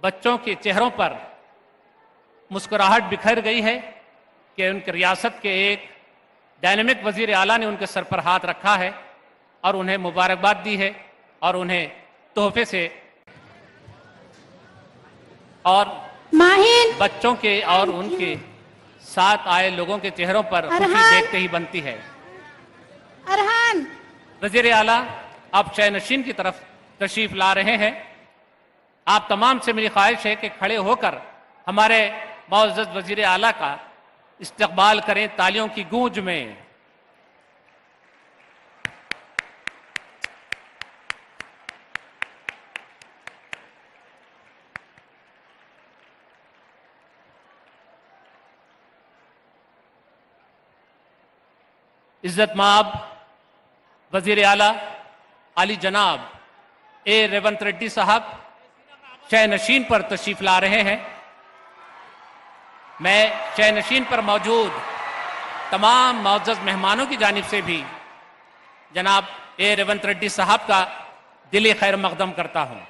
बच्चों के चेहरों पर मुस्कुराहट बिखर गई है कि उनकी रियासत के एक डायनेमिक वजीर आला ने उनके सर पर हाथ रखा है और उन्हें मुबारकबाद दी है और उन्हें तोहफे से और माहिन बच्चों के और उनके साथ आए लोगों के चेहरों पर खुशी अरहान। देखते ही बनती है। अरहान, वजीर आला आप शय नशीन की तरफ तशरीफ ला रहे हैं। आप तमाम से मेरी ख्वाहिश है कि खड़े होकर हमारे मुअज़्ज़ज़ वजीर आला का इस्तकबाल करें तालियों की गूंज में। इज्जत माब वजीर आला आली जनाब ए रेवंत रेड्डी साहब शय नशीन पर तशरीफ ला रहे हैं। मैं शय नशीन पर मौजूद तमाम मुअज़्ज़ज़ मेहमानों की जानिब से भी जनाब ए रेवंत रेड्डी साहब का दिली खैर मकदम करता हूं।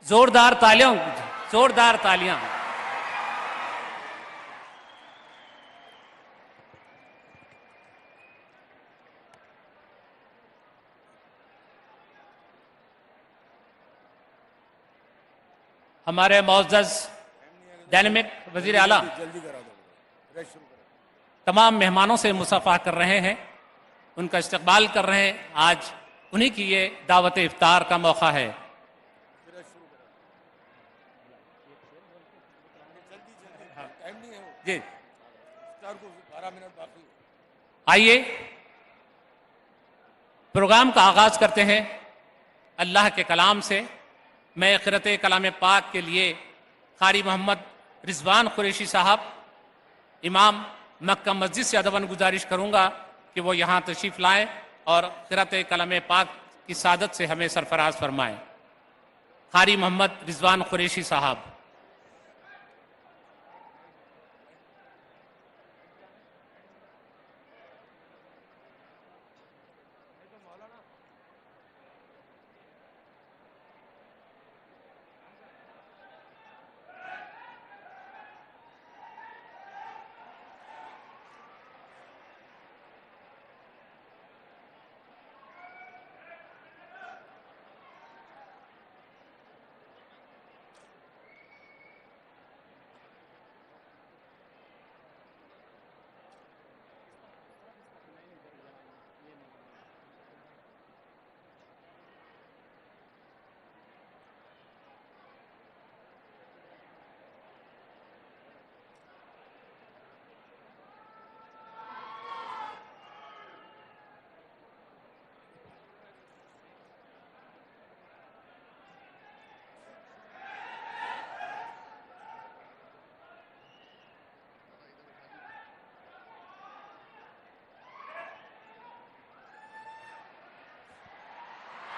जोरदार तालियां, जोरदार तालियां। हमारे मुअज़्ज़ज़ डायनेमिक वजीर आला तमाम मेहमानों से मुसाफा कर रहे हैं, उनका इस्तकबाल कर रहे हैं। आज उन्हीं की ये दावत इफ्तार का मौका है। जी आइए प्रोग्राम का आगाज करते हैं अल्लाह के कलाम से। मैं क़िरात कलाम पाक के लिए कारी मोहम्मद रिजवान कुरैशी साहब इमाम मक्का मस्जिद से अदबन गुजारिश करूंगा कि वो यहाँ तशरीफ लाएं और क़िरात कलाम पाक की सादत से हमें सरफराज फरमाएं। कारी मोहम्मद रिजवान कुरैशी साहब।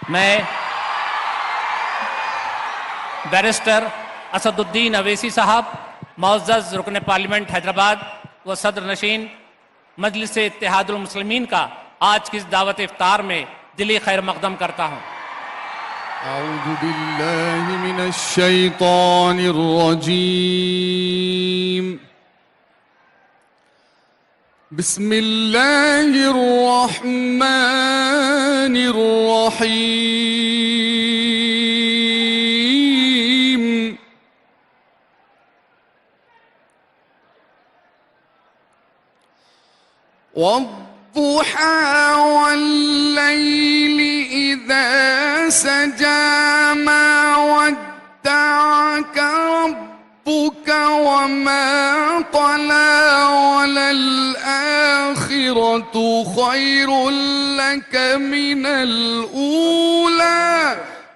मैं बैरिस्टर असदुद्दीन अवैसी साहब मुअज़्ज़ज़ रुकन पार्लियामेंट हैदराबाद व सदर नशीन मजलिस इत्तेहादुल मुस्लिमीन का आज की इस दावत इफ्तार में दिली खैर मकदम करता हूँ। अऊज़ु बिल्लाहि मिनश शैतानिर रजीम। बिस्मिल्लाहिर रहमानिर रहीम। वद्दुहा वल्लैलि इज़ा सजा मा वद्दअक रब्बुक वमा क़ला वलल आखिरतु खैरुल लक मिनल ऊला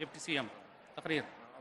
डिप्टी सीएम तकरीर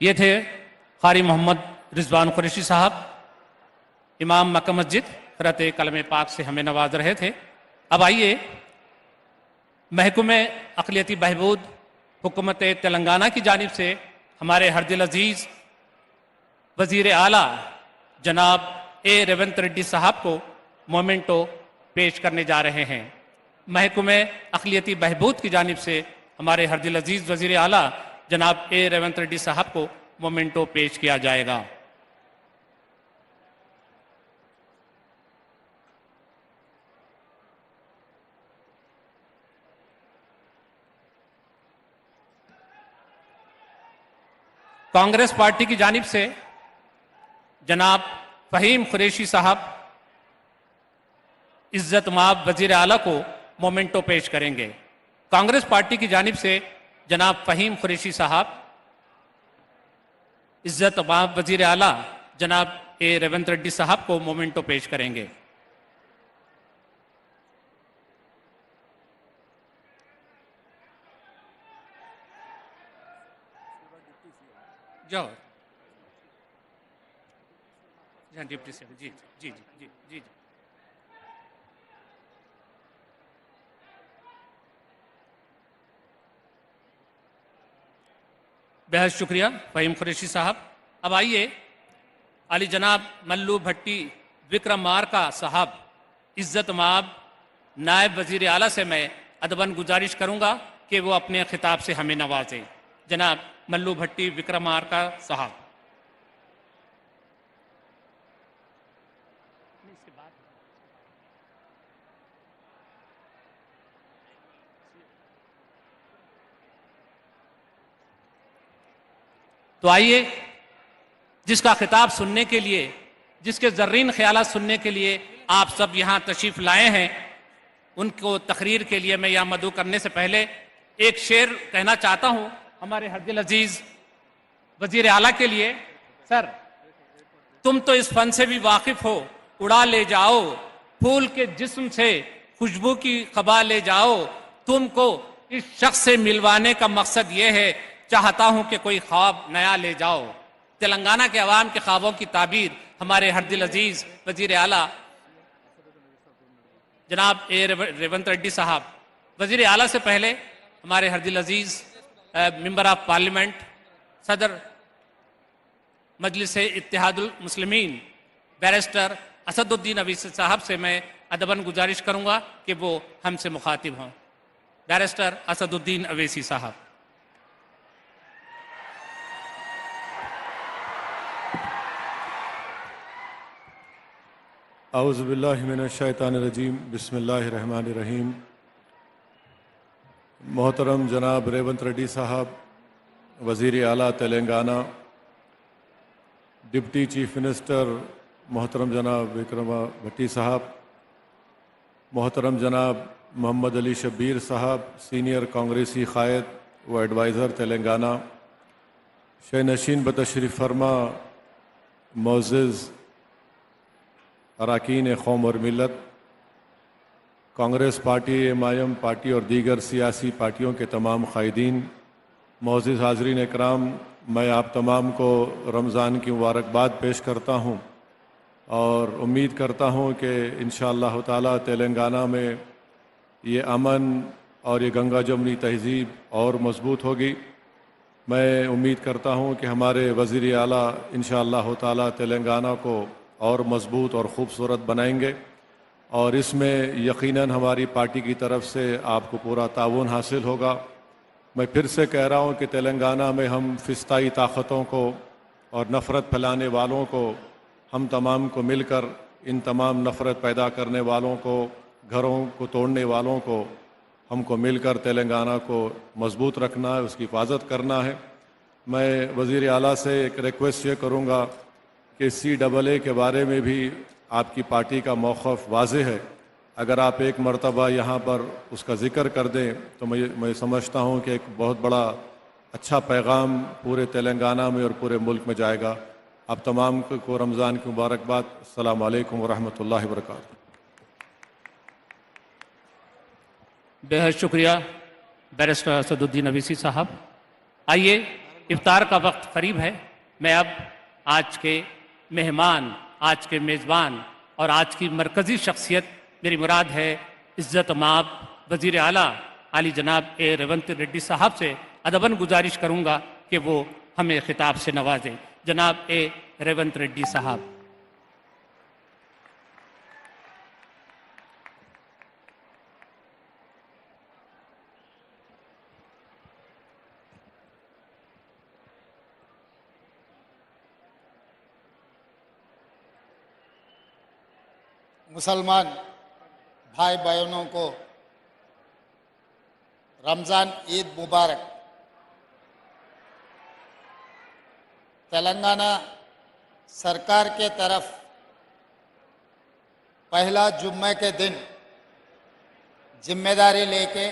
ये थे कारी मोहम्मद रिजवान कुरैशी साहब, इमाम मक्का मस्जिद, क़िरात कलाम पाक से हमें नवाज रहे थे। अब आइए महकमे अक़लियती बहबूद हुकूमत तेलंगाना की जानिब से हमारे हरदिल अजीज़ वज़ीर आला जनाब ए रेवंत रेड्डी साहब को मोमेंटो पेश करने जा रहे हैं। महकमे अक़लियती बहबूद की जानिब से हमारे हरदिल अजीज़ वज़ीर आला जनाब ए रेवंत रेड्डी साहब को मोमेंटो पेश किया जाएगा। कांग्रेस पार्टी की जानिब से जनाब फ़हीम कुरैशी साहब इज्जत माब वज़ीर आला को मोमेंटो पेश करेंगे। कांग्रेस पार्टी की जानिब से जनाब फ़हीम कुरैशी साहब इज्जत माब वज़ीर आला जनाब ए रेवंत रेड्डी साहब को मोमेंटो पेश करेंगे। जाओ डिप्टी सीएम जी जी जी जी जी जी। बेहद शुक्रिया फ़हीम कुरैशी साहब। अब आइए अली जनाब मल्लू भट्टी विक्रम मारका साहब इज्जत माब नायब वज़ीर आला से मैं अदबन गुजारिश करूंगा कि वो अपने खिताब से हमें नवाजें। जनाब मल्लू भट्टी विक्रम मारका साहब। तो आइए जिसका खिताब सुनने के लिए, जिसके ज़र्रीन ख्यालात सुनने के लिए आप सब यहाँ तशरीफ़ लाए हैं, उनको तकरीर के लिए मैं यहाँ मदऊ करने से पहले एक शेर कहना चाहता हूँ हमारे हरदिल अजीज़ वज़ीर आला के लिए। सर, तुम तो इस फन से भी वाकिफ़ हो, उड़ा ले जाओ फूल के जिस्म से खुशबू की खबा ले जाओ। तुमको इस शख्स से मिलवाने का मकसद ये है, चाहता हूं कि कोई ख्वाब नया ले जाओ। तेलंगाना के अवाम के ख्वाबों की ताबीर हमारे हरदिल अजीज़ वज़ीर आला जनाब ए रेवंत रेड्डी साहब। वज़ीर आला से पहले हमारे हरदिल अजीज़ मेंबर ऑफ पार्लियामेंट, सदर मजलिस इत्तेहादुल मुस्लिमीन बैरिस्टर असदुद्दीन अवैसी साहब से मैं अदबन गुजारिश करूंगा कि वो हमसे मुखातिब हों। बैरिस्टर असदुद्दीन अवैसी साहब। औज़ु बिल्लाहि मिनश शैतानिर रजीम, बिस्मिल्लाहिर्रहमानिर्रहीम। मोहतरम जनाब रेवंत रेड्डी साहब वज़ीर आला तेलंगाना, डिप्टी चीफ मिनिस्टर मोहतरम जनाब विक्रम भट्टी साहब, मोहतरम जनाब मोहम्मद अली शब्बीर साहब सीनियर कांग्रेसी क़ायद व एडवाइज़र तेलंगाना, शहनशीन बतशरीफ़ फरमा मोअज़्ज़ज़ अरकान कौम और मिलत, कांग्रेस पार्टी, एमआईएम पार्टी और दीगर सियासी पार्टियों के तमाम कायदीन, मोअज़्ज़ज़ हाज़रीन इकराम, मैं आप तमाम को रमज़ान की मुबारकबाद पेश करता हूँ और उम्मीद करता हूँ कि इंशाअल्लाह ताला तेलंगाना में ये अमन और ये गंगा जमुनी तहज़ीब और मज़बूत होगी। मैं उम्मीद करता हूँ कि हमारे वज़ीर आला इंशाअल्लाह ताला तेलंगाना को और मज़बूत और ख़ूबसूरत बनाएंगे और इसमें यकीनन हमारी पार्टी की तरफ से आपको पूरा ताउन हासिल होगा। मैं फिर से कह रहा हूँ कि तेलंगाना में हम फ़िस्ताई ताकतों को और नफ़रत फैलाने वालों को, हम तमाम को मिलकर इन तमाम नफ़रत पैदा करने वालों को, घरों को तोड़ने वालों को, हमको मिलकर तेलंगाना को मज़बूत रखना है, उसकी हिफाजत करना है। मैं वज़ीर आला से एक रिक्वेस्ट ये करूँगा कि CAA के बारे में भी आपकी पार्टी का मौक़िफ़ वाज़ेह है। अगर आप एक मरतबा यहाँ पर उसका ज़िक्र कर दें तो मैं समझता हूँ कि एक बहुत बड़ा अच्छा पैगाम पूरे तेलंगाना में और पूरे मुल्क में जाएगा। आप तमाम को रमज़ान की मुबारकबाद। अस्सलामु अलैकुम वरहमतुल्लाहि वबरकातुहू। बेहद शुक्रिया बैरिस्टर असदुद्दीन अवीसी साहब। आइए, इफ्तार का वक्त करीब है। मैं अब आज के मेहमान, आज के मेज़बान और आज की मरकज़ी शख्सियत, मेरी मुराद है इज़्ज़त माब वज़ीर आला आली जनाब ए रेवंत रेड्डी साहब से अदबन गुजारिश करूँगा कि वो हमें खिताब से नवाजें। जनाब ए रेवंत रेड्डी साहब। मुसलमान भाई बहनों को रमज़ान ईद मुबारक। तेलंगाना सरकार के तरफ पहला जुम्मे के दिन जिम्मेदारी लेके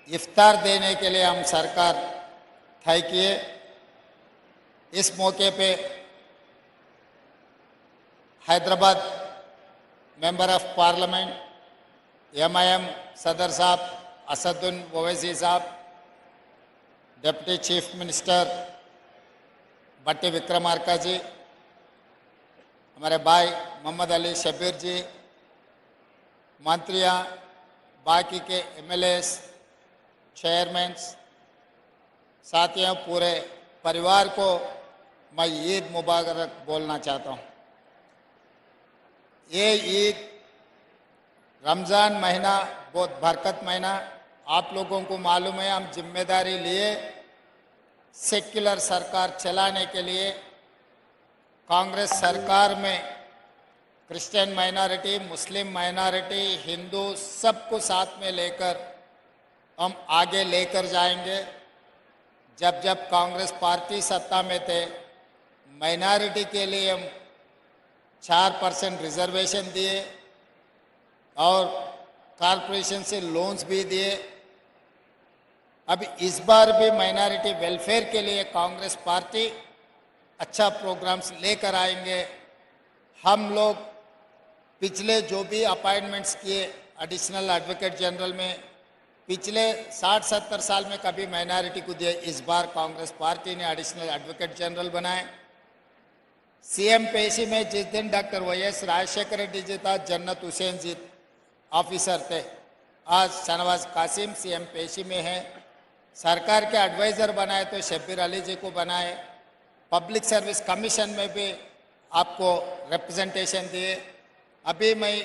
इफ्तार देने के लिए हम सरकार तय किए। इस मौके पे Hyderabad member of parliament MIM सदर साहब असदुद्दीन ओवैसी साहब, डिप्टी चीफ मिनिस्टर भट्टी विक्रमार्का जी, हमारे भाई मोहम्मद अली शब्बीर जी, मंत्रियां, बाकी के MLAs, चेयरमैन, साथियों, पूरे परिवार को मैं ईद मुबारक बोलना चाहता हूँ। ये ईद रमज़ान महीना बहुत बरकत महीना, आप लोगों को मालूम है। हम जिम्मेदारी लिए सेक्युलर सरकार चलाने के लिए कांग्रेस सरकार में क्रिश्चियन माइनॉरिटी, मुस्लिम माइनॉरिटी, हिंदू सबको साथ में लेकर हम आगे लेकर जाएंगे। जब जब कांग्रेस पार्टी सत्ता में थे, माइनॉरिटी के लिए हम 4% रिजर्वेशन दिए और कॉरपोरेशन से लोन्स भी दिए। अब इस बार भी माइनॉरिटी वेलफेयर के लिए कांग्रेस पार्टी अच्छा प्रोग्राम्स लेकर आएंगे। हम लोग पिछले जो भी अपॉइंटमेंट्स किए एडिशनल एडवोकेट जनरल में, पिछले 60-70 साल में कभी माइनॉरिटी को दिए, इस बार कांग्रेस पार्टी ने एडिशनल एडवोकेट जनरल बनाए। CM पेशी में जिस दिन डॉक्टर YS राजशेखर रेड्डी जी था, जन्नत हुसैन जी ऑफिसर थे। आज शहनवाज कासिम CM पेशी में है। सरकार के एडवाइज़र बनाए तो शब्बीर अली जी को बनाए। पब्लिक सर्विस कमीशन में भी आपको रिप्रेजेंटेशन दिए। अभी मैं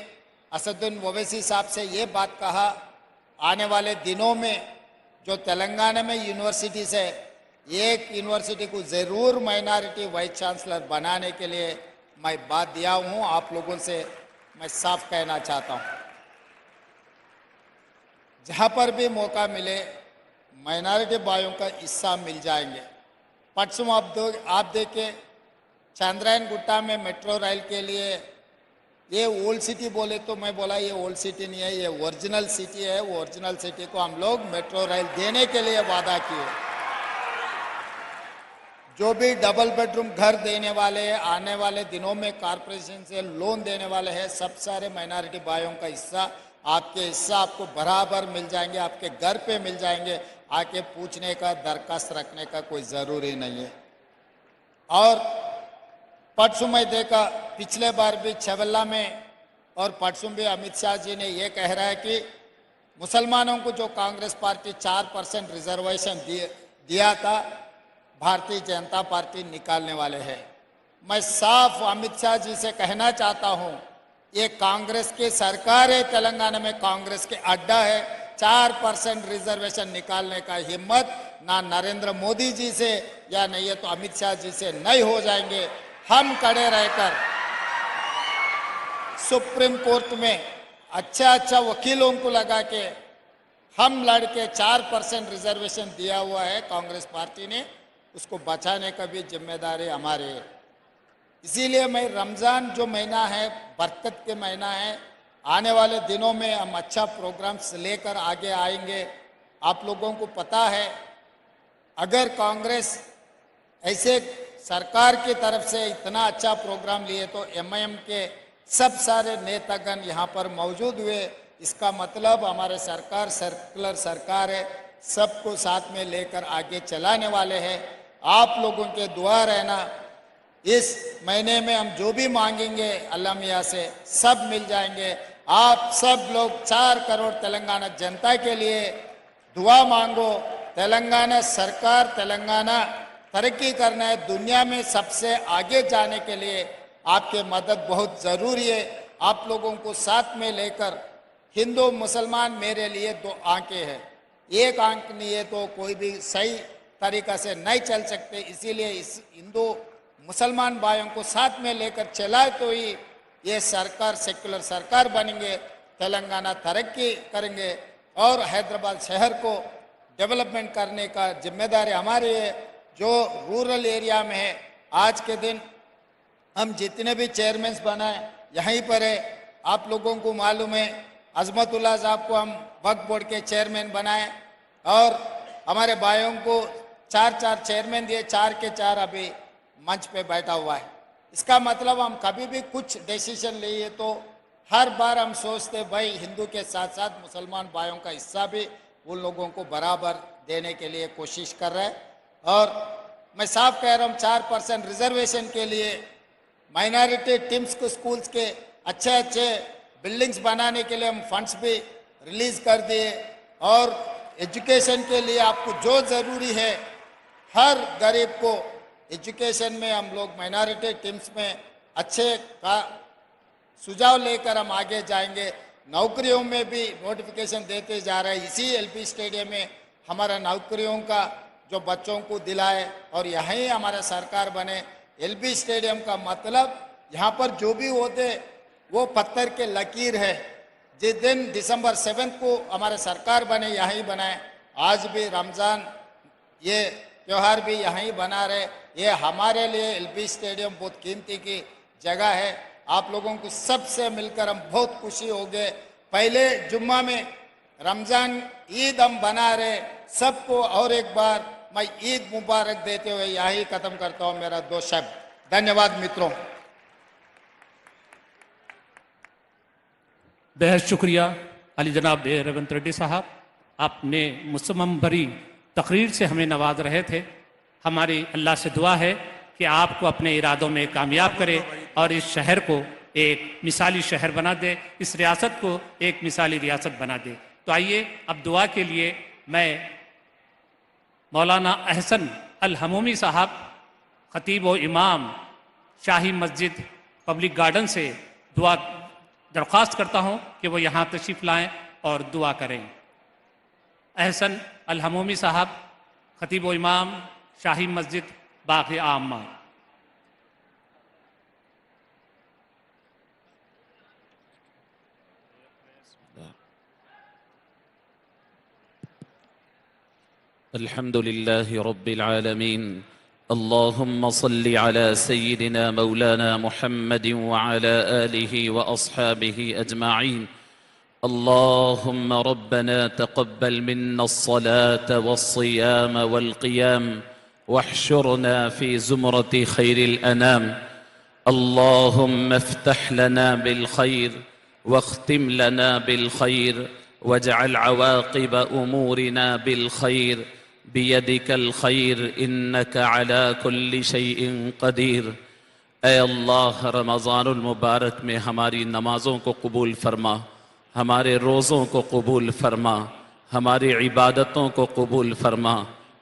असदुद्दीन ओवैसी साहब से ये बात कहा, आने वाले दिनों में जो तेलंगाना में यूनिवर्सिटीज़ है, एक यूनिवर्सिटी को ज़रूर माइनॉरिटी वाइस चांसलर बनाने के लिए मैं बात दिया हूँ। आप लोगों से मैं साफ कहना चाहता हूँ, जहाँ पर भी मौका मिले माइनॉरिटी भाइयों का हिस्सा मिल जाएंगे। परसों आप देखें, चांद्रायन गुट्टा में मेट्रो रेल के लिए ये ओल्ड सिटी बोले तो मैं बोला ये ओल्ड सिटी नहीं है, ये ओरिजिनल सिटी है। वो ओरिजिनल सिटी को हम लोग मेट्रो रेल देने के लिए वादा किए। जो भी डबल बेडरूम घर देने वाले हैं, आने वाले दिनों में कॉरपोरेशन से लोन देने वाले हैं, सब सारे माइनॉरिटी भाइयों का हिस्सा, आपके हिस्सा आपको बराबर मिल जाएंगे, आपके घर पे मिल जाएंगे। आके पूछने का, दरखास्त रखने का कोई ज़रूरी नहीं है। और परसों मैं देखा, पिछले बार भी छबल्ला में और परसों भी अमित शाह जी ने ये कह रहा है कि मुसलमानों को जो कांग्रेस पार्टी 4% रिजर्वेशन दिया था, भारतीय जनता पार्टी निकालने वाले हैं। मैं साफ अमित शाह जी से कहना चाहता हूं, ये कांग्रेस की सरकार है, तेलंगाना में कांग्रेस के अड्डा है। 4% रिजर्वेशन निकालने का हिम्मत ना नरेंद्र मोदी जी से या नहीं है तो अमित शाह जी से नहीं हो जाएंगे। हम खड़े रहकर सुप्रीम कोर्ट में अच्छा वकीलों को लगा के हम लड़के 4% रिजर्वेशन दिया हुआ है कांग्रेस पार्टी ने, उसको बचाने का भी जिम्मेदारी हमारी है। इसीलिए मैं रमज़ान जो महीना है, बरकत के महीना है, आने वाले दिनों में हम अच्छा प्रोग्राम्स लेकर आगे आएंगे। आप लोगों को पता है, अगर कांग्रेस ऐसे सरकार की तरफ से इतना अच्छा प्रोग्राम लिए तो एमआईएम के सब सारे नेतागण यहाँ पर मौजूद हुए। इसका मतलब हमारे सरकार सर्कुलर सरकार है, सबको साथ में लेकर आगे चलाने वाले हैं। आप लोगों के दुआ रहना, इस महीने में हम जो भी मांगेंगे अल्लाह मियाँ से सब मिल जाएंगे। आप सब लोग 4 करोड़ तेलंगाना जनता के लिए दुआ मांगो। तेलंगाना सरकार, तेलंगाना तरक्की करना है, दुनिया में सबसे आगे जाने के लिए आपके मदद बहुत ज़रूरी है। आप लोगों को साथ में लेकर, हिंदू मुसलमान मेरे लिए 2 आंखें हैं, एक आंख नहीं है तो कोई भी सही तरीक़ा से नहीं चल सकते। इसीलिए इस हिंदू मुसलमान भाइयों को साथ में लेकर चलाए तो ही ये सरकार सेक्युलर सरकार बनेंगे, तेलंगाना तरक्की करेंगे और हैदराबाद शहर को डेवलपमेंट करने का जिम्मेदारी हमारी है। जो रूरल एरिया में है, आज के दिन हम जितने भी चेयरमैन बनाए यहीं पर है। आप लोगों को मालूम है, अजमतुल्लाह साहब को हम वक्फ बोर्ड के चेयरमैन बनाए और हमारे भाइयों को 4 चेयरमैन दिए, 4 के 4 अभी मंच पे बैठा हुआ है। इसका मतलब हम कभी भी कुछ डिसीजन लिए तो हर बार हम सोचते भाई हिंदू के साथ साथ मुसलमान भाइयों का हिस्सा भी उन लोगों को बराबर देने के लिए कोशिश कर रहे हैं। और मैं साफ कह रहा हूँ, 4% रिजर्वेशन के लिए माइनॉरिटी टीम्स को स्कूल्स के अच्छे बिल्डिंग्स बनाने के लिए हम फंड्स भी रिलीज कर दिए। और एजुकेशन के लिए आपको जो ज़रूरी है, हर गरीब को एजुकेशन में हम लोग माइनॉरिटी टीम्स में अच्छे का सुझाव लेकर हम आगे जाएंगे। नौकरियों में भी नोटिफिकेशन देते जा रहे हैं। इसी एलपी स्टेडियम में हमारा नौकरियों का जो बच्चों को दिलाए और यहीं हमारा सरकार बने। एलपी स्टेडियम का मतलब यहाँ पर जो भी होते वो पत्थर के लकीर है। जिस दिन दिसंबर 7 को हमारे सरकार बने यहीं बनाए, आज भी रमज़ान ये त्यौहार भी यहीं बना रहे। ये हमारे लिए एलपी स्टेडियम बहुत कीमती की जगह है। आप लोगों को सबसे मिलकर हम बहुत खुशी हो गए। पहले जुम्मा में रमज़ान ईद हम बना रहे सबको, और एक बार मैं ईद मुबारक देते हुए यही खत्म करता हूँ मेरा 2 शब्द। धन्यवाद मित्रों। बेहद शुक्रिया अली जनाब रेवंत रेड्डी साहब, आपने मुसम्मम भरी तकरीर से हमें नवाज रहे थे। हमारी अल्लाह से दुआ है कि आपको अपने इरादों में कामयाब करे और इस शहर को एक मिसाली शहर बना दे, इस रियासत को एक मिसाली रियासत बना दे। तो आइए अब दुआ के लिए मैं मौलाना अहसन अल हमूमी साहब, खतीब व इमाम शाही मस्जिद पब्लिक गार्डन से दुआ दरख्वास्त करता हूँ कि वो यहाँ तशरीफ़ लाएँ और दुआ करें। अहसन अल हमूमी साहब, खतीब व इमाम शाही मस्जिद बाक़ी आम्मा। अल्हम्दुलिल्लाहि रब्बिल आलमीन। अल्लाहुम्मा सल्लि अला सय्यिदिना मौलाना मुहम्मदिन व अला आलिहि व अस्हाबिहि अजमाइन। अल्लाहुम्मा रब्बना तक़ब्बल मिन्ना अस्सलाता वस्सियाम वल्क़ियाम वहशुरना फ़ी ज़ुमरति खैरिल अनाम। अल्लाहुम्मा इफ़्तह लना बिल खैर वख्तिम लना बिल खैर वजअल अवाक़िब उमूरिना बिल खैर बियदिकल खैर इन्नका अला कुल्लि शैइन क़दीर। ऐ अल्लाह, रमज़ानुल मुबारक में हमारी नमाज़ों को कबूल फरमा, हमारे रोज़ों को कबूल फरमा, हमारी इबादतों को कबूल फरमा,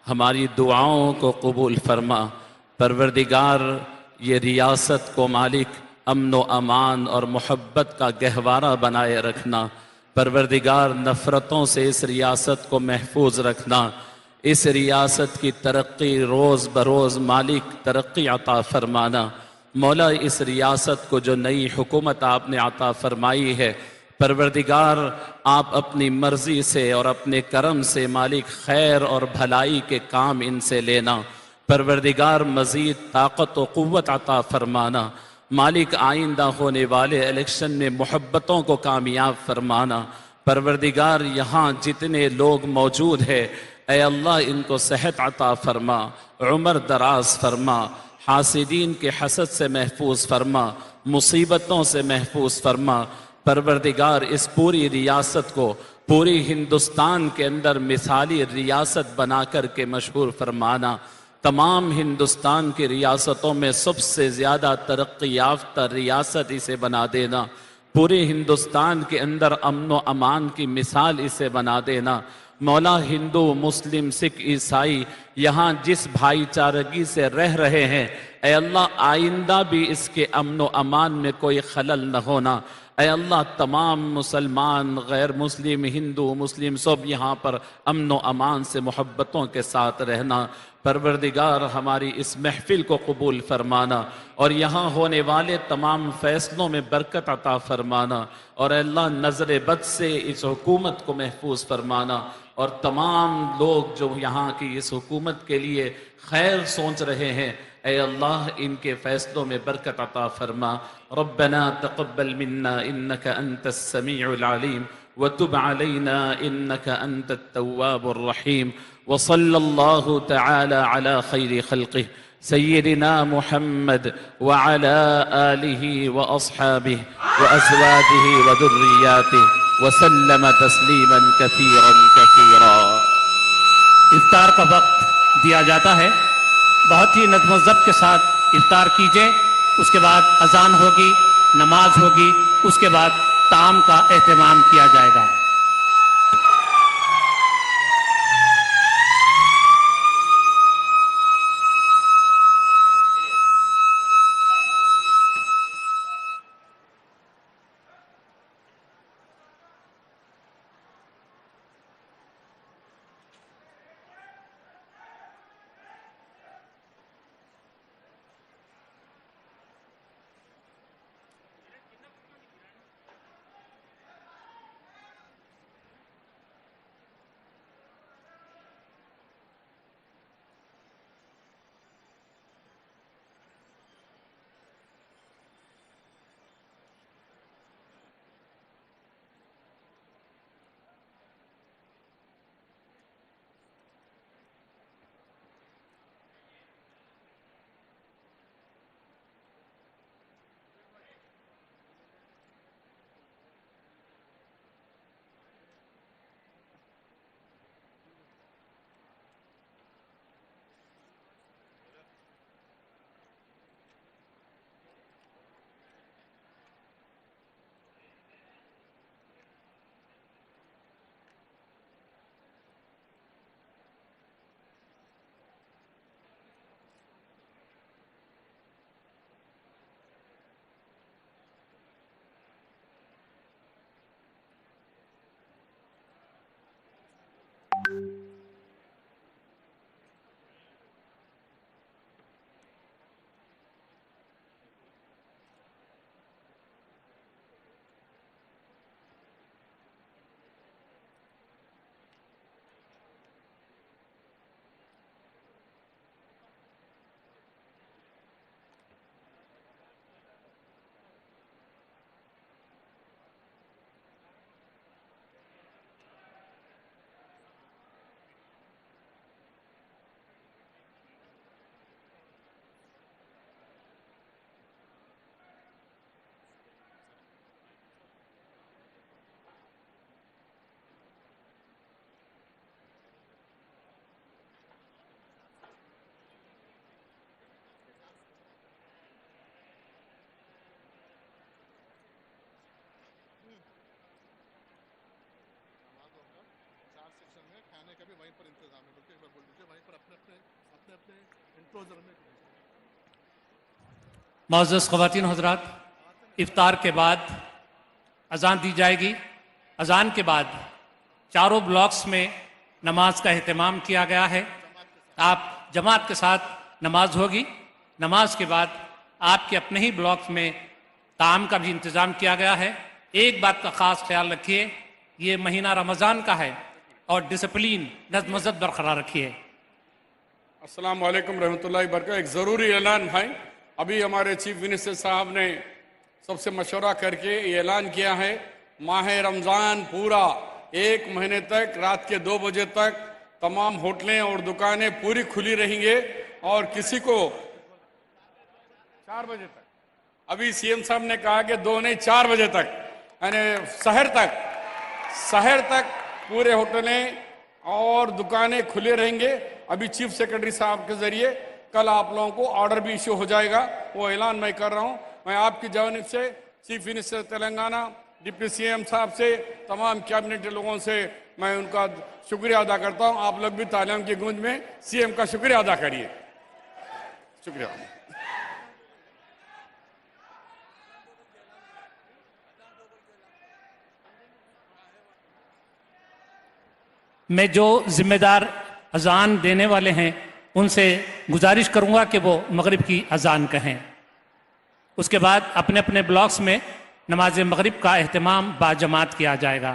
हमारी दुआओं को कबूल फरमा। परवरदिगार, ये रियासत को मालिक अमन व अमान और मोहब्बत का गहवारा बनाए रखना। परवरदिगार, नफ़रतों से इस रियासत को महफूज रखना। इस रियासत की तरक्की रोज़ बरोज़ मालिक तरक्की अता फरमाना। मौला, इस रियासत को जो नई हुकूमत आपने अता फरमाई है, परवरदिगार आप अपनी मर्ज़ी से और अपने करम से मालिक खैर और भलाई के काम इनसे लेना। परवरदिगार मज़ीद ताकत व क़ुव्वत अता फरमाना। मालिक आइंदा होने वाले इलेक्शन में मोहब्बतों को कामयाब फरमाना। परवरदिगार, यहाँ जितने लोग मौजूद हैं, ऐ अल्लाह इनको सेहत अता फरमा, उम्र दराज फरमा, हासिदीन के हसद से महफूज फरमा, मुसीबतों से महफूज फरमा। परवरदिगार, इस पूरी रियासत को पूरी हिंदुस्तान के अंदर मिसाली रियासत बना कर के मशहूर फरमाना। तमाम हिंदुस्तान की रियासतों में सबसे ज़्यादा तरक्की याफ्ता रियासत इसे बना देना। पूरे हिंदुस्तान के अंदर अमन व अमान की मिसाल इसे बना देना। मौला, हिंदू मुस्लिम सिख ईसाई यहाँ जिस भाईचारगी से रह रहे हैं, ऐ अल्लाह आइंदा भी इसके अमन व अमान में कोई खलल न होना। ऐ अल्लाह, तमाम मुसलमान गैर मुस्लिम हिंदू मुस्लिम सब यहाँ पर अमन व अमान से मोहब्बतों के साथ रहना। परवरदिगार, हमारी इस महफिल को कबूल फरमाना और यहाँ होने वाले तमाम फ़ैसलों में बरकत अता फरमाना। और अल्लाह, नज़र बद से इस हुकूमत को महफूज फरमाना और तमाम लोग जो यहाँ की इस हुकूमत के लिए खैर सोच रहे हैं, ऐ अल्लाह इनके फ़ैसलों में बरकत अता फरमा। रब्बना तक़ब्बल मिन्ना इन्नका अंतस समीउल अलीम व तुब अलैना इन्नका अंतत तव्वाबुर रहीम। व सल्लल्लाहु तआला अला खैरि खल्क़िह सय्यिदिना मुहम्मद व अला आलिहि व अस्हाबिहि व अज़वाजिहि व दुर्रियातिहि व सल्लम तस्लीमन कसीरन कसीरा। इफ्तार का वक्त दिया जाता है। बहुत ही नज़्म व ज़ब्त के साथ इफ्तार कीजिए। उसके बाद अजान होगी, नमाज होगी, उसके बाद ताम का एहतमाम किया जाएगा। मुअज़्ज़ज़ ख़वातीन हज़रात, इफ्तार के बाद अज़ान दी जाएगी। अज़ान के बाद चारों ब्लॉक्स में नमाज का अहतमाम किया गया है। आप जमात के साथ नमाज होगी। नमाज के बाद आपके अपने ही ब्लॉक्स में ताम का भी इंतज़ाम किया गया है। एक बात का ख़ास ख्याल रखिए, ये महीना रमज़ान का है और डिसिप्लिन नज़्म ज़ब्त बरकरार रखिए। अस्सलाम वालेकुम रहमतुल्लाहि बरकातहू। एक ज़रूरी ऐलान भाई, अभी हमारे चीफ मिनिस्टर साहब ने सबसे मशवरा करके ये ऐलान किया है, माह रमज़ान पूरा 1 महीने तक रात के 2 बजे तक तमाम होटलें और दुकानें पूरी खुली रहेंगे और किसी को 4 बजे तक, अभी सीएम साहब ने कहा कि 2 नहीं 4 बजे तक, यानी शहर तक पूरे होटलें और दुकानें खुले रहेंगे। अभी चीफ सेक्रेटरी साहब के जरिए कल आप लोगों को ऑर्डर भी इश्यू हो जाएगा, वो ऐलान मैं कर रहा हूँ। मैं आपकी जानिब से chief minister Telangana, deputy CM साहब से, तमाम कैबिनेट लोगों से मैं उनका शुक्रिया अदा करता हूँ। आप लोग भी तालियों की गूंज में सीएम का शुक्रिया अदा करिए। शुक्रिया। मैं जो जिम्मेदार अजान देने वाले हैं उनसे गुजारिश करूंगा कि वो मगरिब की अजान कहें। उसके बाद अपने अपने ब्लॉक्स में नमाज मगरिब का एहतमाम बाजमात किया जाएगा।